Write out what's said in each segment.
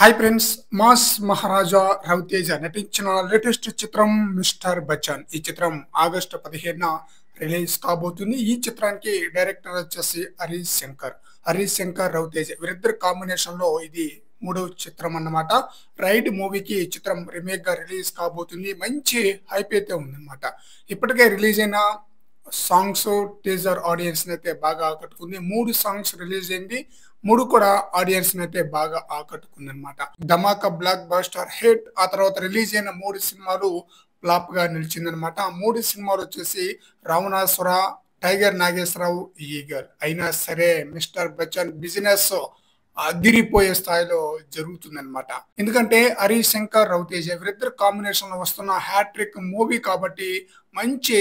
Hi friends, mass మహారాజా రవితేజ నటించిన latest చిత్రం mister Bachchan. ఈ చిత్రం ఆగస్టు 15న రిలీజ్ కాబోతుంది. ఈ చిత్రానికి డైరెక్టర్ వచ్చేసి హరీష్ శంకర్ రవితేజ వీరిద్దరు కాంబినేషన్ లో ఇది మూడో చిత్రం అన్నమాట. రైడ్ మూవీకి ఈ చిత్రం రీమేక్ గా రిలీజ్ కాబోతుంది. మంచి హైప్ అయితే ఉందన్నమాట. ఇప్పటికే రిలీజ్ అయిన సాంగ్స్ టీజర్ ఆడియన్స్ అయితే బాగా ఆకట్టుకుంది. 3 సాంగ్స్ రిలీజ్ అయింది. 3 కూడా ఆడియన్స్ అయితే బాగా ఆకట్టుకుంది అనమాట. ధమాకా బ్లాక్ బస్టర్ హిట్. ఆ తర్వాత రిలీజ్ అయిన 3 సినిమాలు ఫ్లాప్ గా నిలిచిందనమాట. ఆ 3 సినిమాలు వచ్చేసి రావణాసుర, టైగర్ నాగేశ్వరరావు, ఈగల్. అయినా సరే మిస్టర్ బచ్చన్ బిజినెస్ అదిరిపోయే స్థాయిలో జరుగుతుందన్నమాట. ఎందుకంటే హరీష్ శంకర్ రవితేజ వీరిద్దరు కాంబినేషన్ లో వస్తున్న హ్యాట్రిక్ మూవీ కాబట్టి మంచి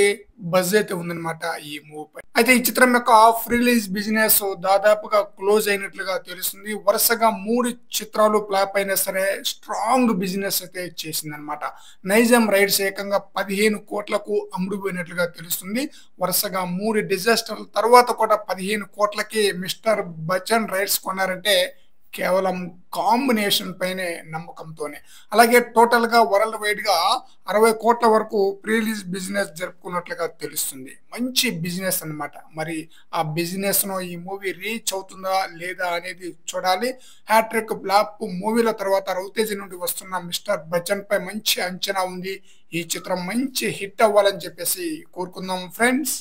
బజ్ అయితే ఉందన్నమాట ఈ మూవీ పై. అయితే ఈ చిత్రం యొక్క ప్రీ రిలీజ్ బిజినెస్ దాదాపుగా క్లోజ్ అయినట్లుగా తెలుస్తుంది. వరుసగా 3 చిత్రాలు ఫ్లాప్ అయినా సరే స్ట్రాంగ్ బిజినెస్ అయితే చేసిందనమాట. నైజాం రైడ్స్ ఏకంగా 15 కోట్లకు అమ్ముడుపోయినట్లుగా తెలుస్తుంది. వరుసగా 3 డిజాస్టర్ల తర్వాత కూడా 15 కోట్లకి మిస్టర్ బచ్చన్ రైడ్స్ కొన్నారంటే కేవలం కాంబినేషన్ పైనే నమ్మకంతోనే. అలాగే టోటల్ గా వరల్డ్ వైడ్ గా 60 కోట్ల వరకు ప్రీ రిలీజ్ బిజినెస్ జరుపుకున్నట్లుగా తెలుస్తుంది. మంచి బిజినెస్ అన్నమాట. మరి ఆ బిజినెస్ ను ఈ మూవీ రీచ్ అవుతుందా లేదా అనేది చూడాలి. హ్యాట్రిక్ ఫ్లాప్ మూవీల తర్వాత రవితేజ నుండి వస్తున్న మిస్టర్ బచ్చన్ పై మంచి అంచనా ఉంది. ఈ చిత్రం మంచి హిట్ అవ్వాలని చెప్పేసి కోరుకుందాం ఫ్రెండ్స్.